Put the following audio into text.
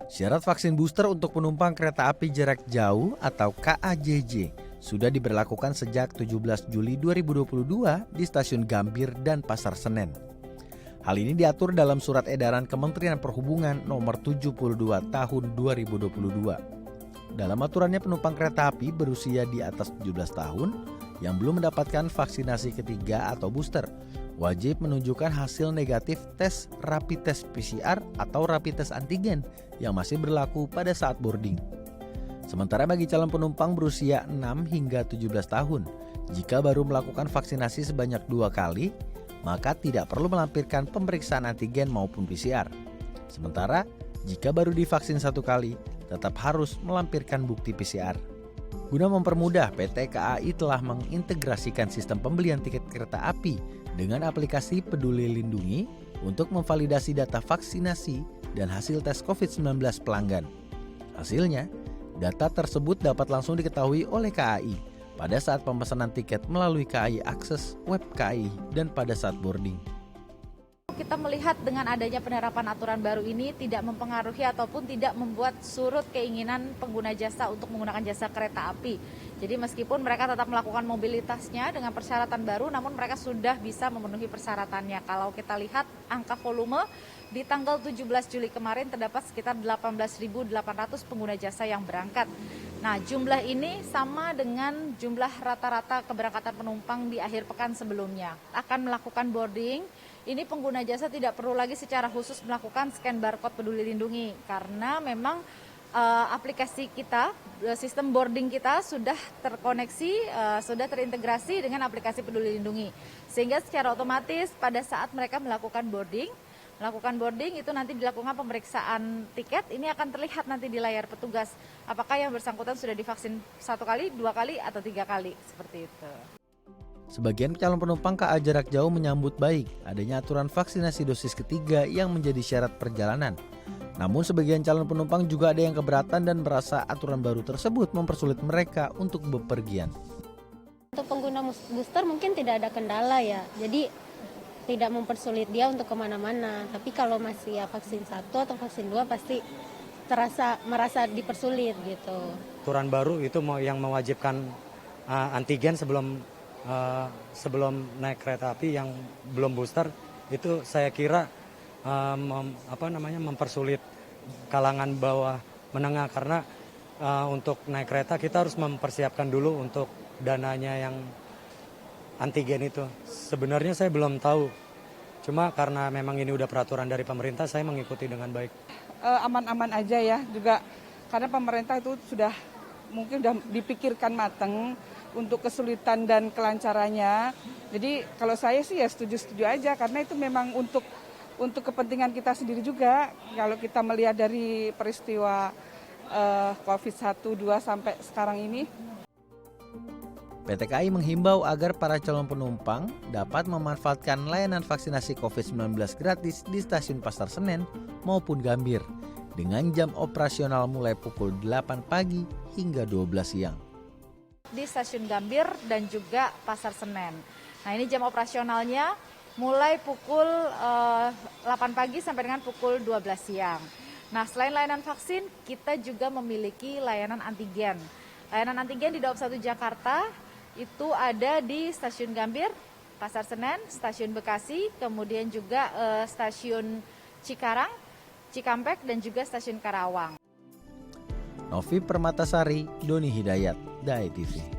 Syarat vaksin booster untuk penumpang kereta api jarak jauh atau KAJJ sudah diberlakukan sejak 17 Juli 2022 di stasiun Gambir dan Pasar Senen. Hal ini diatur dalam Surat Edaran Kementerian Perhubungan Nomor 72 Tahun 2022. Dalam aturannya, penumpang kereta api berusia di atas 17 tahun yang belum mendapatkan vaksinasi ketiga atau booster wajib menunjukkan hasil negatif tes rapid test PCR atau rapid test antigen yang masih berlaku pada saat boarding. Sementara bagi calon penumpang berusia 6 hingga 17 tahun, jika baru melakukan vaksinasi sebanyak 2 kali, maka tidak perlu melampirkan pemeriksaan antigen maupun PCR. Sementara, jika baru divaksin 1 kali, tetap harus melampirkan bukti PCR. Guna mempermudah, PT KAI telah mengintegrasikan sistem pembelian tiket kereta api dengan aplikasi Peduli Lindungi untuk memvalidasi data vaksinasi dan hasil tes COVID-19 pelanggan. Hasilnya, data tersebut dapat langsung diketahui oleh KAI pada saat pemesanan tiket melalui KAI Akses, web KAI, dan pada saat boarding. Kita melihat dengan adanya penerapan aturan baru ini tidak mempengaruhi ataupun tidak membuat surut keinginan pengguna jasa untuk menggunakan jasa kereta api. Jadi meskipun mereka tetap melakukan mobilitasnya dengan persyaratan baru, namun mereka sudah bisa memenuhi persyaratannya. Kalau kita lihat angka volume di tanggal 17 Juli kemarin terdapat sekitar 18.800 pengguna jasa yang berangkat. Nah, jumlah ini sama dengan jumlah rata-rata keberangkatan penumpang di akhir pekan sebelumnya. Akan melakukan boarding, ini pengguna jasa tidak perlu lagi secara khusus melakukan scan barcode Peduli Lindungi karena memang aplikasi kita, sistem boarding kita sudah terkoneksi, sudah terintegrasi dengan aplikasi Peduli Lindungi. Sehingga secara otomatis pada saat mereka melakukan boarding itu nanti dilakukan pemeriksaan tiket, ini akan terlihat nanti di layar petugas apakah yang bersangkutan sudah divaksin 1 kali, 2 kali, atau 3 kali, seperti itu. Sebagian calon penumpang KA jarak jauh menyambut baik adanya aturan vaksinasi dosis ketiga yang menjadi syarat perjalanan. Namun sebagian calon penumpang juga ada yang keberatan dan merasa aturan baru tersebut mempersulit mereka untuk bepergian. Untuk pengguna booster mungkin tidak ada kendala ya, jadi tidak mempersulit dia untuk kemana-mana. Tapi kalau masih ya vaksin 1 atau vaksin 2 pasti merasa dipersulit gitu. Aturan baru itu yang mewajibkan antigen sebelum naik kereta api yang belum booster, itu saya kira mempersulit kalangan bawah menengah karena untuk naik kereta kita harus mempersiapkan dulu untuk dananya yang antigen itu. Sebenarnya saya belum tahu, cuma karena memang ini udah peraturan dari pemerintah, saya mengikuti dengan baik. Aman-aman aja ya, juga karena pemerintah itu mungkin sudah dipikirkan matang untuk kesulitan dan kelancarannya. Jadi kalau saya sih ya setuju-setuju aja karena itu memang untuk kepentingan kita sendiri juga. Kalau kita melihat dari peristiwa COVID-1, 2 sampai sekarang ini. PT KAI menghimbau agar para calon penumpang dapat memanfaatkan layanan vaksinasi COVID-19 gratis di stasiun Pasar Senen maupun Gambir dengan jam operasional mulai pukul 8 pagi hingga 12 siang. Di stasiun Gambir dan juga Pasar Senen. Nah, ini jam operasionalnya mulai pukul 8 pagi sampai dengan pukul 12 siang. Nah, selain layanan vaksin, kita juga memiliki layanan antigen. Layanan antigen di Daob 1 Jakarta itu ada di Stasiun Gambir, Pasar Senen, Stasiun Bekasi, kemudian juga Stasiun Cikarang, Cikampek, dan juga Stasiun Karawang. Novi Permatasari, Doni Hidayat, Dai TV.